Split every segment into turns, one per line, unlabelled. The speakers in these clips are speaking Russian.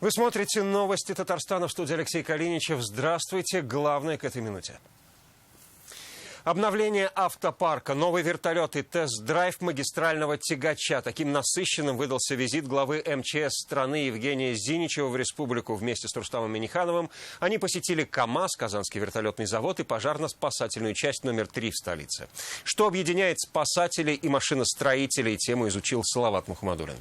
Вы смотрите новости Татарстана, в студии Алексей Калиничев. Здравствуйте. Главное к этой минуте. Обновление автопарка, новый вертолет и тест-драйв магистрального тягача. Таким насыщенным выдался визит главы МЧС страны Евгения Зиничева в республику. Вместе с Рустамом Миннихановым они посетили КАМАЗ, Казанский вертолетный завод и пожарно-спасательную часть номер 3 в столице. Что объединяет спасателей и машиностроителей, тему изучил Салават Мухаммадуллин.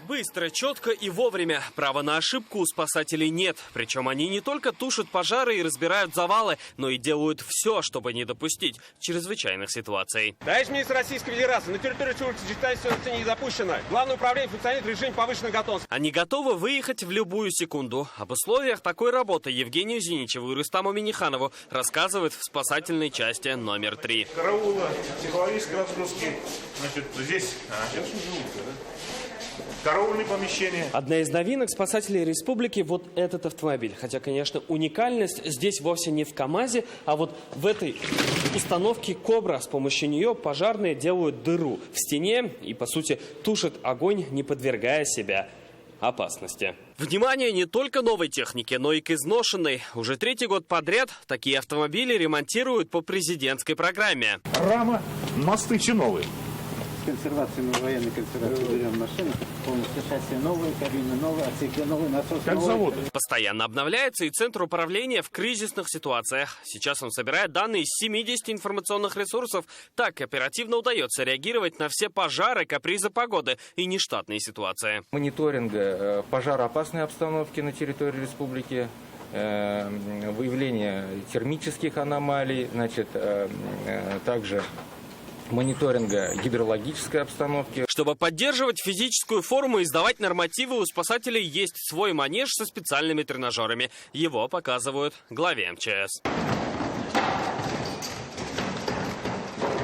Быстро, четко и вовремя. Права на ошибку у спасателей нет. Причем они не только тушат пожары и разбирают завалы, но и делают все, чтобы не допустить чрезвычайных ситуаций.
Товарищ министр Российской Федерации, на территории Республики не запущено. Главное управление функционирует в режиме повышенной готовности.
Они готовы выехать в любую секунду. Об условиях такой работы Евгению Зиничеву и Рустаму Минниханову рассказывают в спасательной части номер 3.
Караула, психологической разгрузки. Значит, здесь... Караульные помещения.
Одна из новинок спасателей республики – вот этот автомобиль. Хотя, конечно, уникальность здесь вовсе не в КАМАЗе, а вот в этой установке «Кобра». С помощью нее пожарные делают дыру в стене и, по сути, тушат огонь, не подвергая себя опасности. Внимание не только новой технике, но и к изношенной. Уже 3-й год подряд такие автомобили ремонтируют по президентской программе.
Рама, мосты новые.
Консервации, мы военной консервации берем машины, полностью шасси новые, кабины новые, отсеки новые, насос
как
новый.
заводы.
Постоянно обновляется и Центр управления в кризисных ситуациях. Сейчас он собирает данные из 70 информационных ресурсов. Так оперативно удается реагировать на все пожары, капризы погоды и нештатные ситуации.
Мониторинга пожароопасной обстановки на территории республики, выявление термических аномалий, также мониторинга гидрологической обстановки.
Чтобы поддерживать физическую форму и сдавать нормативы, у спасателей есть свой манеж со специальными тренажерами. Его показывают главе МЧС.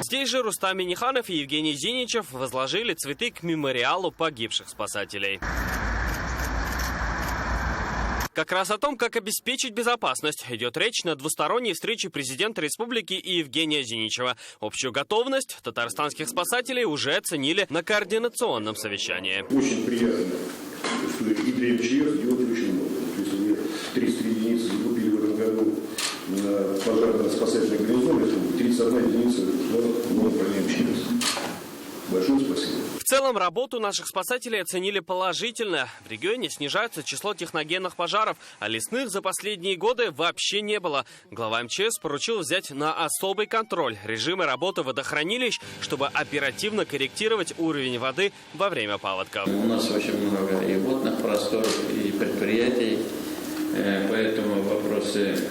Здесь же Рустам Минниханов и Евгений Зиничев возложили цветы к мемориалу погибших спасателей. Как раз о том, как обеспечить безопасность, идет речь на двусторонней встрече президента республики и Евгения Зиничева. Общую готовность татарстанских спасателей уже оценили на координационном совещании.
Очень приятно, что и для МЧС делать очень много. То есть мы 300 единиц закупили в этом году на пожарно-спасательный гарнизон, это 31 единица на управление МЧС. Большое спасибо.
В целом, работу наших спасателей оценили положительно. В регионе снижается число техногенных пожаров, а лесных за последние годы вообще не было. Глава МЧС поручил взять на особый контроль режимы работы водохранилищ, чтобы оперативно корректировать уровень воды во время паводков.
У нас очень много и водных просторов, и предприятий, поэтому вопросы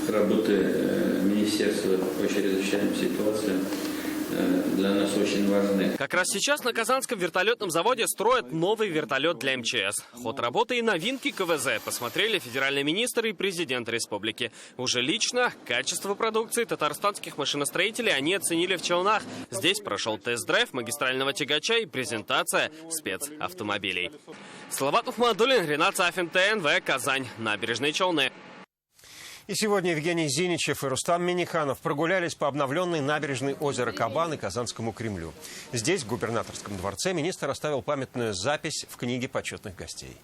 работы Министерства по чрезвычайным ситуациям для нас очень важны.
Как раз сейчас на Казанском вертолетном заводе строят новый вертолет для МЧС. Ход работы и новинки КВЗ посмотрели федеральный министр и президент республики. Уже лично качество продукции татарстанских машиностроителей они оценили в Челнах. Здесь прошел тест-драйв магистрального тягача и презентация спецавтомобилей. Салават Мухаммадуллин, Ренат Сафин, ТНВ, Казань. Набережные Челны.
И сегодня Евгений Зиничев и Рустам Минниханов прогулялись по обновленной набережной озера Кабан и Казанскому Кремлю. Здесь, в губернаторском дворце, министр оставил памятную запись в книге почетных гостей.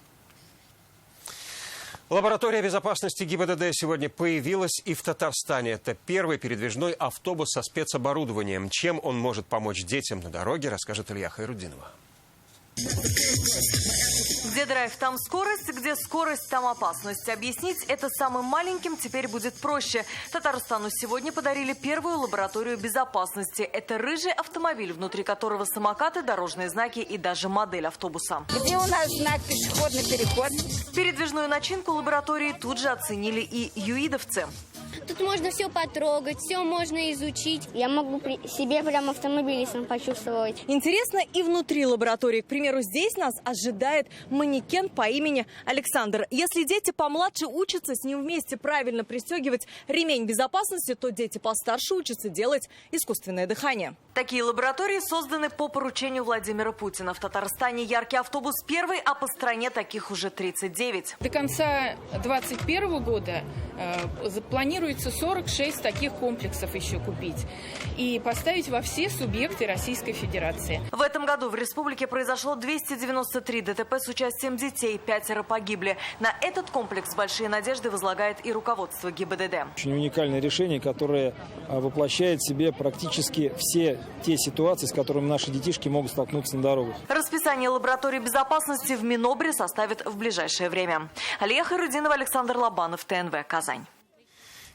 Лаборатория безопасности ГИБДД сегодня появилась и в Татарстане. Это первый передвижной автобус со спецоборудованием. Чем он может помочь детям на дороге, расскажет Илья Хайруддинова.
Где драйв, там скорость, где скорость, там опасность. Объяснить это самым маленьким теперь будет проще. Татарстану сегодня подарили первую лабораторию безопасности. Это рыжий автомобиль, внутри которого самокаты, дорожные знаки и даже модель автобуса.
Где у нас знак «Пешеходный переход»?
Передвижную начинку лаборатории тут же оценили и юидовцы.
Тут можно все потрогать, все можно изучить.
Я могу себе прям автомобилистом почувствовать.
Интересно и внутри лаборатории. К примеру, здесь нас ожидает манекен по имени Александр. Если дети помладше учатся с ним вместе правильно пристегивать ремень безопасности, то дети постарше учатся делать искусственное дыхание. Такие лаборатории созданы по поручению Владимира Путина. В Татарстане яркий автобус первый, а по стране таких уже 39.
До конца 2021 года запланировано планируется 46 таких комплексов еще купить и поставить во все субъекты Российской Федерации.
В этом году в республике произошло 293 ДТП с участием детей, 5 погибли. На этот комплекс большие надежды возлагает и руководство ГИБДД.
Очень уникальное решение, которое воплощает в себе практически все те ситуации, с которыми наши детишки могут столкнуться на дорогах.
Расписание лаборатории безопасности в Минобре составит в ближайшее время. Алия Хайрудинова, Александр Лобанов, ТНВ, Казань.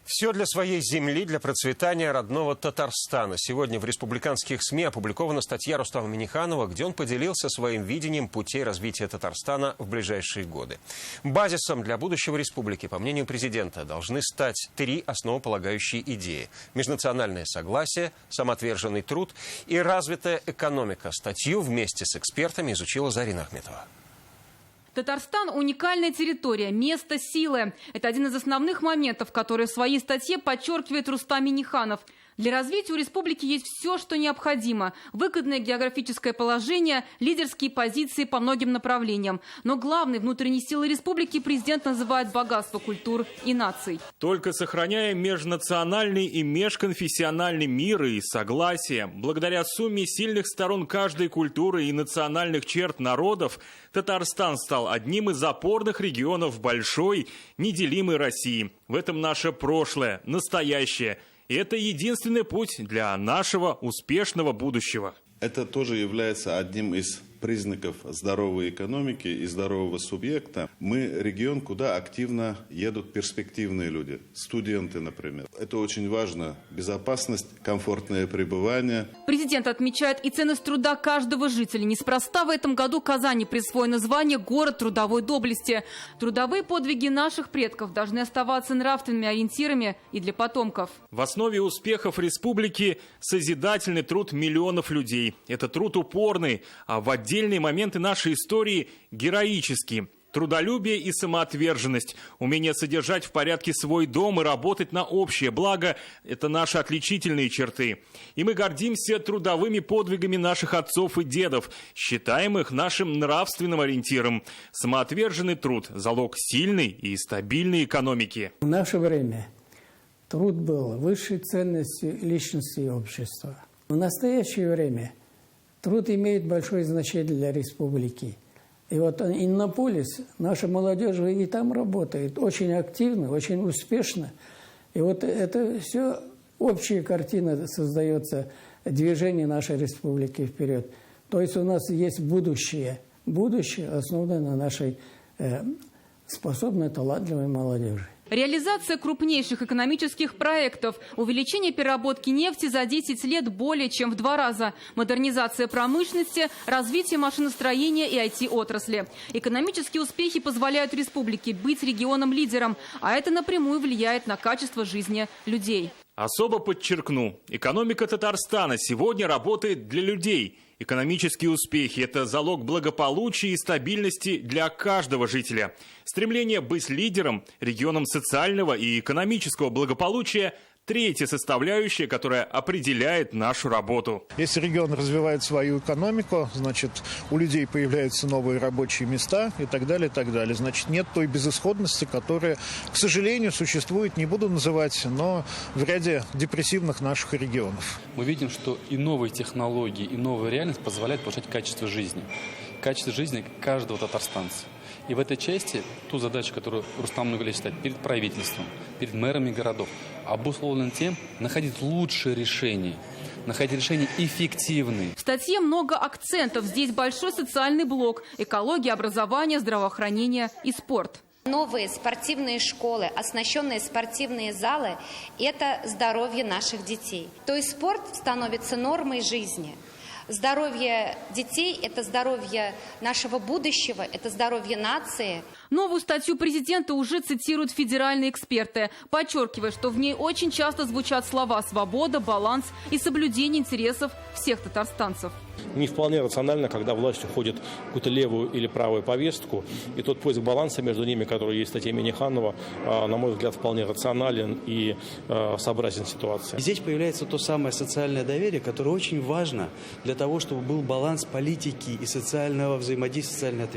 Все для своей земли, для процветания родного Татарстана. Сегодня в республиканских СМИ опубликована статья Рустама Минниханова, где он поделился своим видением путей развития Татарстана в ближайшие годы. Базисом для будущего республики, по мнению президента, должны стать 3 основополагающие идеи: межнациональное согласие, самоотверженный труд и развитая экономика. Статью вместе с экспертами изучила Зарина Ахметова.
Татарстан – уникальная территория, место силы. Это один из основных моментов, которые в своей статье подчеркивает Рустам Минниханов. Для развития у республики есть все, что необходимо. Выгодное географическое положение, лидерские позиции по многим направлениям. Но главной внутренней силой республики президент называет богатство культур и наций.
Только сохраняя межнациональный и межконфессиональный мир и согласие, благодаря сумме сильных сторон каждой культуры и национальных черт народов, Татарстан стал одним из опорных регионов большой, неделимой России. В этом наше прошлое, настоящее. И это единственный путь для нашего успешного будущего.
Это тоже является одним из признаков здоровой экономики и здорового субъекта. Мы регион, куда активно едут перспективные люди, студенты, например. Это очень важно. Безопасность, комфортное пребывание.
Президент отмечает и ценность труда каждого жителя. Неспроста в этом году Казани присвоено звание «Город трудовой доблести». Трудовые подвиги наших предков должны оставаться нравственными ориентирами и для потомков.
В основе успехов республики созидательный труд миллионов людей. Это труд упорный, а в отдельные моменты нашей истории героический. Трудолюбие и самоотверженность, умение содержать в порядке свой дом и работать на общее благо – это наши отличительные черты. И мы гордимся трудовыми подвигами наших отцов и дедов, считаем их нашим нравственным ориентиром. Самоотверженный труд – залог сильной и стабильной экономики.
В наше время труд был высшей ценностью личности и общества. В настоящее время труд имеет большое значение для республики. И вот Иннополис, наша молодежь и там работает очень активно, очень успешно. И вот это все общая картина создается, движение нашей республики вперед. То есть у нас есть будущее. Будущее основано на нашей способной, талантливой молодежи.
Реализация крупнейших экономических проектов, увеличение переработки нефти за 10 лет более чем в 2 раза, модернизация промышленности, развитие машиностроения и IT-отрасли. Экономические успехи позволяют республике быть регионом-лидером, а это напрямую влияет на качество жизни людей.
Особо подчеркну, экономика Татарстана сегодня работает для людей. Экономические успехи – это залог благополучия и стабильности для каждого жителя. Стремление быть лидером, регионом социального и экономического благополучия – третья составляющая, которая определяет нашу работу.
Если регион развивает свою экономику, значит, у людей появляются новые рабочие места и так далее, и так далее. Значит, нет той безысходности, которая, к сожалению, существует, не буду называть, но в ряде депрессивных наших регионов.
Мы видим, что и новые технологии, и новая реальность позволяют повышать качество жизни. Качество жизни каждого татарстанца. И в этой части ту задачу, которую Рустам Нугалевич ставит перед правительством, перед мэрами городов, обусловлен тем, находить лучшие решения, находить решения эффективные.
В статье много акцентов. Здесь большой социальный блок: экология, образование, здравоохранение и спорт.
Новые спортивные школы, оснащенные спортивные залы – это здоровье наших детей. То есть спорт становится нормой жизни. Здоровье детей – это здоровье нашего будущего, это здоровье нации.
Новую статью президента уже цитируют федеральные эксперты, подчеркивая, что в ней очень часто звучат слова «свобода», «баланс» и соблюдение интересов всех татарстанцев.
Не вполне рационально, когда власть уходит в какую-то левую или правую повестку, и тот поиск баланса между ними, который есть в статье Минниханова, на мой взгляд, вполне рационален и сообразен ситуации.
Здесь появляется то самое социальное доверие, которое очень важно для того, чтобы был баланс политики и социального взаимодействия, социальной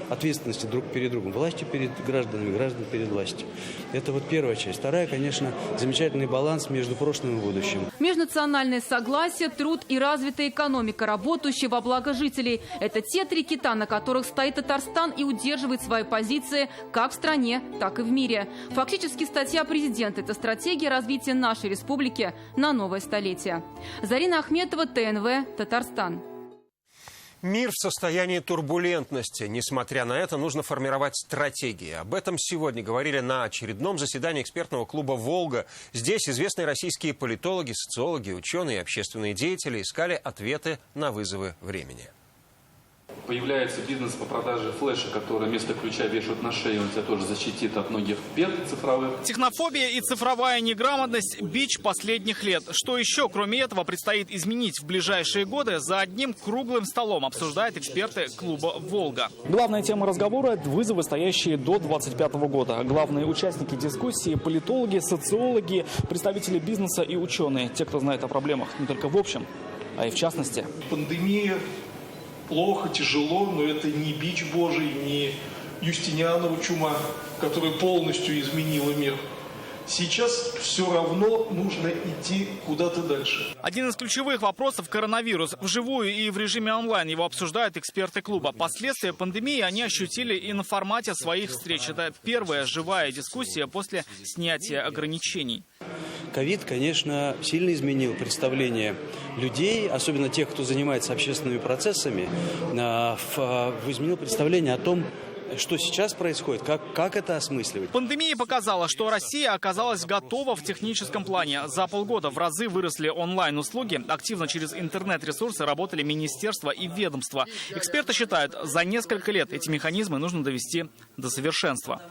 ответственности друг друг перед другом. Властью перед гражданами, граждан перед властью. Это вот первая часть. Вторая, конечно, замечательный баланс между прошлым и будущим.
Межнациональное согласие, труд и развитая экономика, работающая во благо жителей. Это те три кита, на которых стоит Татарстан и удерживает свои позиции как в стране, так и в мире. Фактически статья президента – это стратегия развития нашей республики на новое столетие. Зарина Ахметова, ТНВ, Татарстан.
Мир в состоянии турбулентности. Несмотря на это, нужно формировать стратегии. Об этом сегодня говорили на очередном заседании экспертного клуба «Волга». Здесь известные российские политологи, социологи, ученые и общественные деятели искали ответы на вызовы времени.
Появляется бизнес по продаже флеша, который вместо ключа вешают на шею, он тебя тоже защитит от многих бед цифровых.
Технофобия и цифровая неграмотность – бич последних лет. Что еще, кроме этого, предстоит изменить в ближайшие годы, за одним круглым столом обсуждают эксперты клуба «Волга».
Главная тема разговора – вызовы, стоящие до 2025 года. Главные участники дискуссии – политологи, социологи, представители бизнеса и ученые. Те, кто знает о проблемах не только в общем, а и в частности.
Пандемия. Плохо, тяжело, но это не бич Божий, не Юстинианова чума, которая полностью изменила мир. Сейчас все равно нужно идти куда-то дальше.
Один из ключевых вопросов – коронавирус. Вживую и в режиме онлайн его обсуждают эксперты клуба. Последствия пандемии они ощутили и на формате своих встреч. Это первая живая дискуссия после снятия ограничений.
Ковид, конечно, сильно изменил представление людей, особенно тех, кто занимается общественными процессами, изменил представление о том, что сейчас происходит, как это осмысливать.
Пандемия показала, что Россия оказалась готова в техническом плане. За полгода в разы выросли онлайн-услуги. Активно через интернет-ресурсы работали министерства и ведомства. Эксперты считают, за несколько лет эти механизмы нужно довести до совершенства.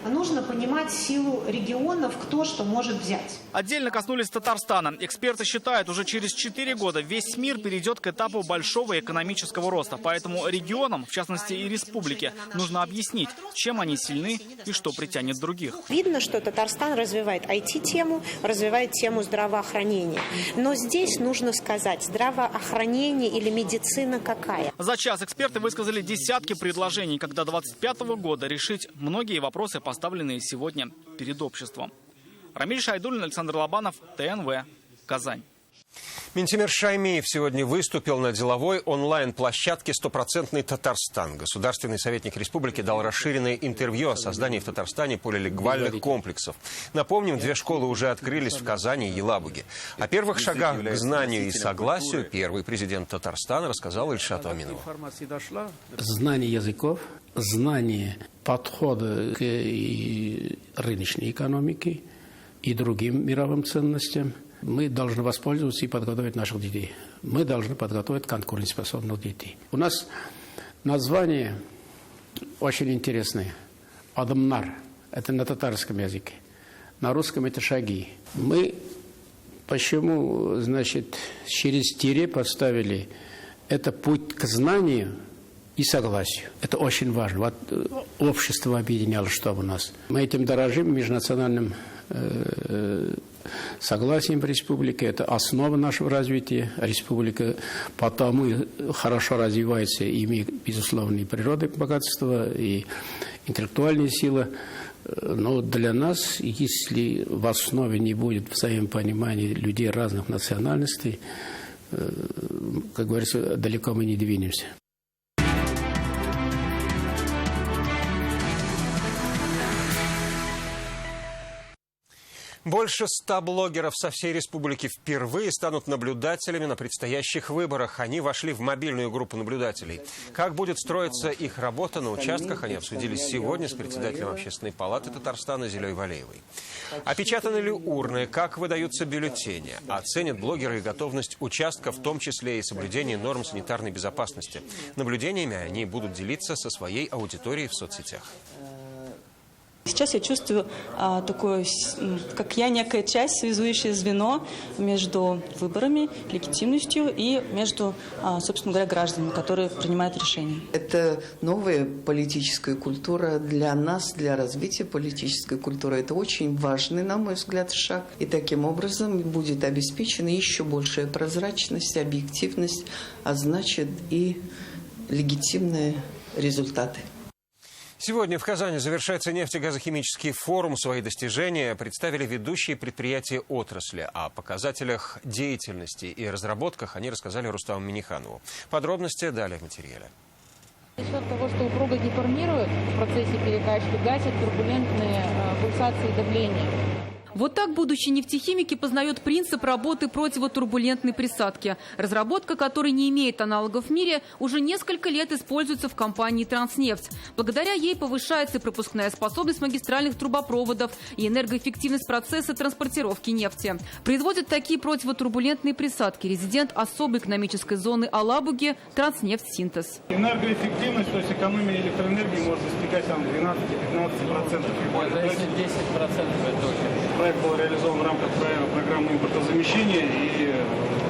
Нужно понимать силу регионов, кто что может взять.
Отдельно коснулись Татарстана. Эксперты считают, уже через 4 года весь мир перейдет к этапу большого экономического роста. Поэтому регионам, в частности и республике, нужно объяснить, чем они сильны и что притянет других.
Видно, что Татарстан развивает IT-тему, развивает тему здравоохранения. Но здесь нужно сказать, здравоохранение или медицина какая.
За час эксперты высказали десятки предложений, как до 2025 года решить многие вопросы, поставленные сегодня перед обществом. Рамиль Шайдуллин, Александр Лобанов, ТНВ, Казань.
Минтимир Шаймиев сегодня выступил на деловой онлайн-площадке «100% Татарстан». Государственный советник республики дал расширенное интервью о создании в Татарстане полилингвальных комплексов. Напомним, 2 школы уже открылись в Казани и Елабуге. О первых шагах к знанию и согласию первый президент Татарстана рассказал Ильшату Аминову.
Знание языков, знание подхода к рыночной экономике и другим мировым ценностям. Мы должны воспользоваться и подготовить наших детей. Мы должны подготовить конкурентоспособных детей. У нас название очень интересное. Адамнар. Это на татарском языке. На русском это шаги. Мы почему, через тире поставили это путь к знанию и согласию. Это очень важно. Вот общество объединяло, что у нас. Мы этим дорожим межнациональным согласием в республике. Это основа нашего развития. Республика потому хорошо развивается, имеет, безусловно, и природное богатство, и интеллектуальная сила. Но для нас, если в основе не будет взаимопонимания людей разных национальностей, как говорится, далеко мы не двинемся.
Больше 100 блогеров со всей республики впервые станут наблюдателями на предстоящих выборах. Они вошли в мобильную группу наблюдателей. Как будет строиться их работа на участках, они обсудили сегодня с председателем Общественной палаты Татарстана Зилей Валеевой. Опечатаны ли урны, как выдаются бюллетени, оценят блогеры и готовность участка, в том числе и соблюдение норм санитарной безопасности. Наблюдениями они будут делиться со своей аудиторией в соцсетях.
Сейчас я чувствую такое, как я, некая часть, связующее звено между выборами, легитимностью и между, собственно говоря, гражданами, которые принимают решения.
Это новая политическая культура для нас, для развития политической культуры. Это очень важный, на мой взгляд, шаг. И таким образом будет обеспечена еще большая прозрачность, объективность, а значит и легитимные результаты.
Сегодня в Казани завершается нефтегазохимический форум. Свои достижения представили ведущие предприятия отрасли. О показателях деятельности и разработках они рассказали Рустаму Минниханову. Подробности далее в материале.
За счет того, что упруго деформирует в процессе перекачки, гасит турбулентные пульсации давления.
Вот так будущие нефтехимики познают принцип работы противотурбулентной присадки. Разработка, которой не имеет аналогов в мире, уже несколько лет используется в компании «Транснефть». Благодаря ей повышается и пропускная способность магистральных трубопроводов, и энергоэффективность процесса транспортировки нефти. Производят такие противотурбулентные присадки резидент особой экономической зоны Алабуги «Транснефть Синтез».
Энергоэффективность, то есть экономия электроэнергии может достигать 12-15%.
Да, если 10% это очень.
Проект был реализован в рамках программы импортозамещения, и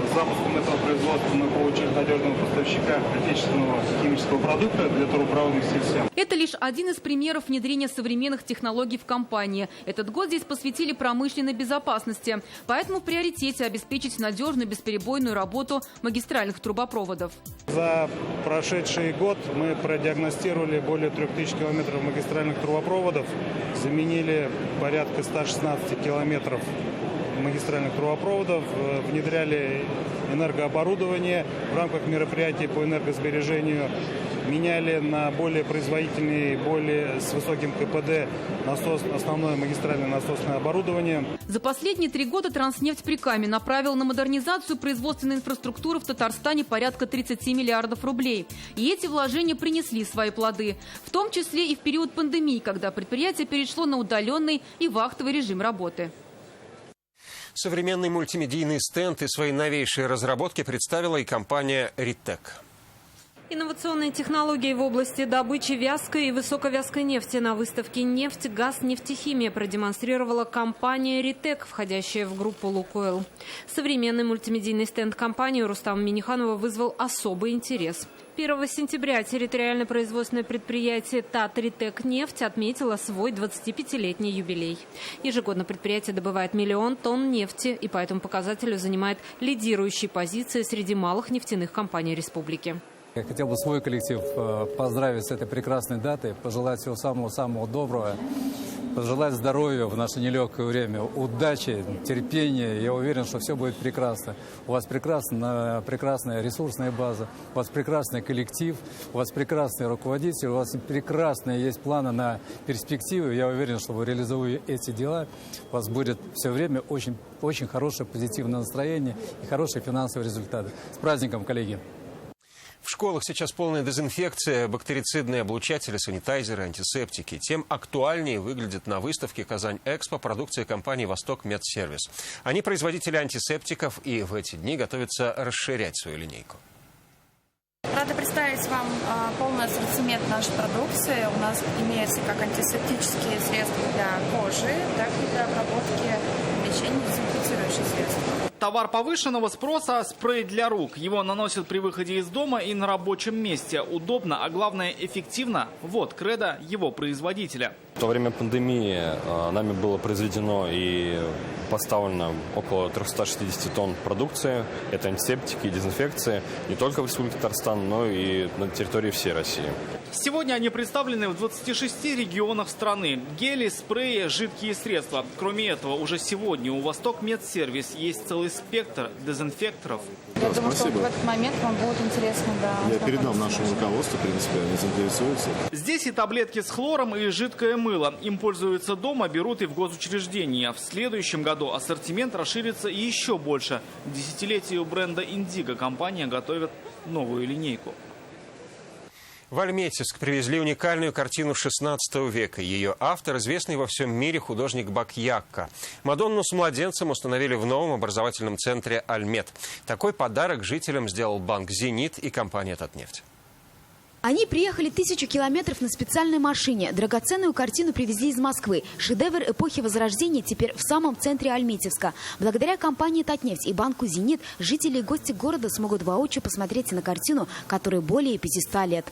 с запуском этого производства мы получили надежного поставщика отечественного химического продукта для трубопроводных систем.
Это лишь один из примеров внедрения современных технологий в компании. Этот год здесь посвятили промышленной безопасности. Поэтому в приоритете обеспечить надежную бесперебойную работу магистральных трубопроводов.
За прошедший год мы продиагностировали более 3000 километров магистральных трубопроводов, заменили порядка 116 километров магистральных трубопроводов, внедряли энергооборудование в рамках мероприятий по энергосбережению, меняли на более производительные, более с высоким КПД основное магистральное насосное оборудование.
За последние 3 года «Транснефть» Прикамье направил на модернизацию производственной инфраструктуры в Татарстане порядка 30 миллиардов рублей. И эти вложения принесли свои плоды. В том числе и в период пандемии, когда предприятие перешло на удаленный и вахтовый режим работы.
Современный мультимедийный стенд и свои новейшие разработки представила и компания «Ритек».
Инновационные технологии в области добычи вязкой и высоковязкой нефти на выставке «Нефть, газ, нефтехимия» продемонстрировала компания «Ритек», входящая в группу «Лукойл». Современный мультимедийный стенд компании Рустама Минниханова вызвал особый интерес. 1 сентября территориально-производственное предприятие «Татритек-нефть» отметило свой 25-летний юбилей. Ежегодно предприятие добывает 1 миллион тонн нефти и по этому показателю занимает лидирующие позиции среди малых нефтяных компаний республики.
Я хотел бы свой коллектив поздравить с этой прекрасной датой, пожелать всего самого-самого доброго, пожелать здоровья в наше нелегкое время, удачи, терпения. Я уверен, что все будет прекрасно. У вас прекрасная ресурсная база, у вас прекрасный коллектив, у вас прекрасный руководитель, у вас прекрасные есть планы на перспективу. Я уверен, что вы, реализуя эти дела, у вас будет все время очень хорошее позитивное настроение и хорошие финансовые результаты. С праздником, коллеги!
В школах сейчас полная дезинфекция, бактерицидные облучатели, санитайзеры, антисептики. Тем актуальнее выглядит на выставке «Казань-Экспо» продукция компании «Восток Медсервис». Они производители антисептиков и в эти дни готовятся расширять свою линейку.
Рада представить вам полный ассортимент нашей продукции. У нас имеются как антисептические средства для кожи, так и для обработки помещений, дезинфицирующие средства.
Товар повышенного спроса – спрей для рук. Его наносят при выходе из дома и на рабочем месте. Удобно, а главное – эффективно. Вот кредо его производителя.
Во время пандемии нами было произведено и поставлено около 360 тонн продукции. Это антисептики и дезинфекции не только в Республике Татарстан, но и на территории всей России.
Сегодня они представлены в 26 регионах страны. Гели, спреи, жидкие средства. Кроме этого, уже сегодня у «Восток Медсервис» есть целый спектр дезинфекторов.
Я думаю, что в этот момент вам будет интересно. Да,
я передам нашему руководству, в принципе, они заинтересуются.
Здесь и таблетки с хлором, и жидкое мыло. Им пользуются дома, берут и в госучреждения. В следующем году ассортимент расширится и еще больше. К десятилетию бренда «Индиго» компания готовит новую линейку.
В Альметьевск привезли уникальную картину XVI века. Ее автор – известный во всем мире художник Бакьякка. Мадонну с младенцем установили в новом образовательном центре «Альмет». Такой подарок жителям сделал банк «Зенит» и компания «Татнефть».
Они приехали 1000 километров на специальной машине. Драгоценную картину привезли из Москвы. Шедевр эпохи Возрождения теперь в самом центре Альметьевска. Благодаря компании «Татнефть» и банку «Зенит» жители и гости города смогут воочию посмотреть на картину, которой более 500 лет.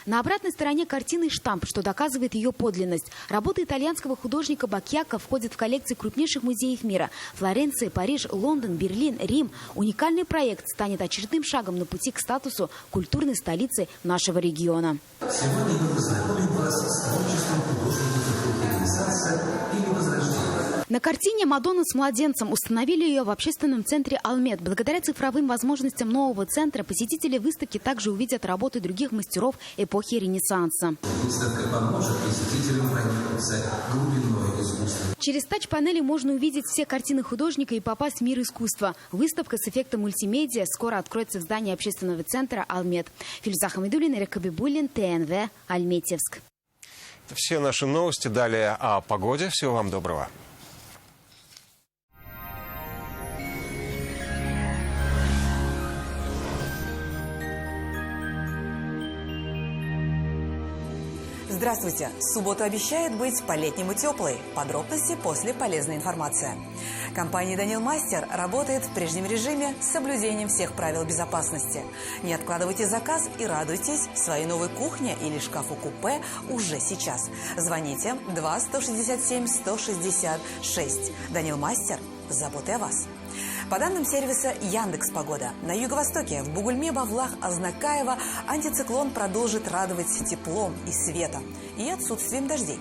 На обратной стороне картины штамп, что доказывает ее подлинность. Работы итальянского художника Бакьяка входят в коллекции крупнейших музеев мира. Флоренция, Париж, Лондон, Берлин, Рим. Уникальный проект станет очередным шагом на пути к статусу культурной столицы нашего региона.
Сегодня мы познакомим вас с творчеством художников Ренессанса или Возрождения.
На картине «Мадонна с младенцем» установили ее в общественном центре «Алмет». Благодаря цифровым возможностям нового центра посетители выставки также увидят работы других мастеров эпохи Ренессанса.
Выставка поможет посетителям проникнуться глубиной искусства.
Через тач-панели можно увидеть все картины художника и попасть в мир искусства. Выставка с эффектом мультимедиа скоро откроется в здании общественного центра «Алмет». Филюза Хамидуллина, Ирек Хабибуллин, ТНВ, Альметьевск.
Все наши новости. Далее о погоде. Всего вам доброго.
Здравствуйте! Суббота обещает быть по-летнему теплой. Подробности после полезной информации. Компания «Данил Мастер» работает в прежнем режиме с соблюдением всех правил безопасности. Не откладывайте заказ и радуйтесь своей новой кухне или шкафу-купе уже сейчас. Звоните 2-167-166. «Данил Мастер» – с заботой о вас. По данным сервиса Яндекс.Погода, на юго-востоке, в Бугульме, Бавлах, Азнакаево антициклон продолжит радовать теплом и светом и отсутствием дождей.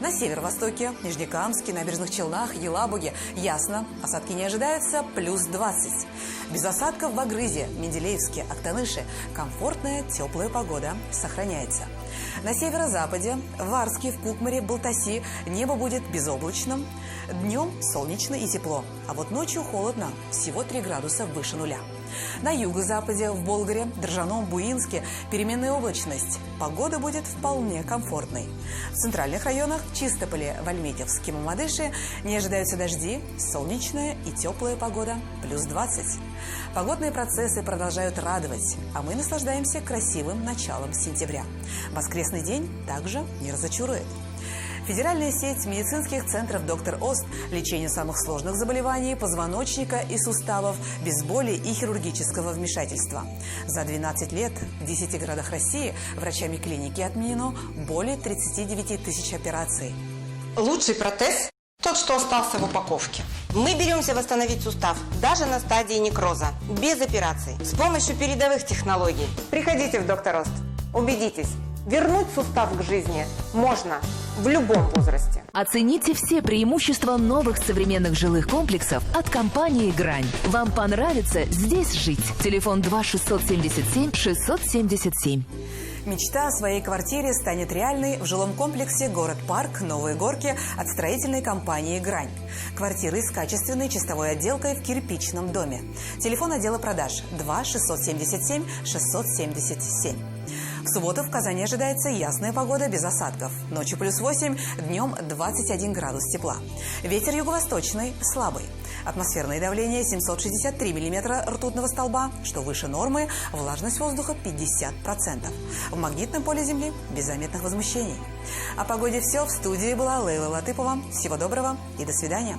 На северо-востоке, Нижнекамске, Набережных Челнах, Елабуге, Ясно, осадки не ожидаются, плюс 20. Без осадков в Агрызе, Менделеевске, Актаныше комфортная теплая погода сохраняется. На северо-западе, в Арске, в Кукмаре, Балтаси небо будет безоблачным. Днем солнечно и тепло, а вот ночью холодно, всего 3 градуса выше нуля. На юго-западе, в Болгаре, Држаном, Буинске переменная облачность. Погода будет вполне комфортной. В центральных районах, Чистополе, в Альметьевске, Мамадыше не ожидаются дожди, солнечная и теплая погода, плюс 20. Погодные процессы продолжают радовать, а мы наслаждаемся красивым началом сентября. Воскресный день также не разочарует. Федеральная сеть медицинских центров «Доктор Ост» лечению самых сложных заболеваний позвоночника и суставов без боли и хирургического вмешательства. За 12 лет в 10 городах России врачами клиники отменено более 39 тысяч операций.
Лучший протез – тот, что остался в упаковке. Мы беремся восстановить сустав даже на стадии некроза, без операций, с помощью передовых технологий. Приходите в «Доктор Ост». Убедитесь, вернуть сустав к жизни можно в любом возрасте.
Оцените все преимущества новых современных жилых комплексов от компании «Грань». Вам понравится здесь жить. Телефон 2-677-677.
Мечта о своей квартире станет реальной в жилом комплексе «Город-парк» Новые Горки от строительной компании «Грань». Квартиры с качественной чистовой отделкой в кирпичном доме. Телефон отдела продаж 2-677-677. В субботу в Казани ожидается ясная погода без осадков. Ночью плюс 8, днем 21 градус тепла. Ветер юго-восточный слабый. Атмосферное давление 763 миллиметра ртутного столба, что выше нормы, влажность воздуха 50%. В магнитном поле Земли без заметных возмущений. О погоде все. В студии была Лейла Латыпова. Всего доброго и до свидания.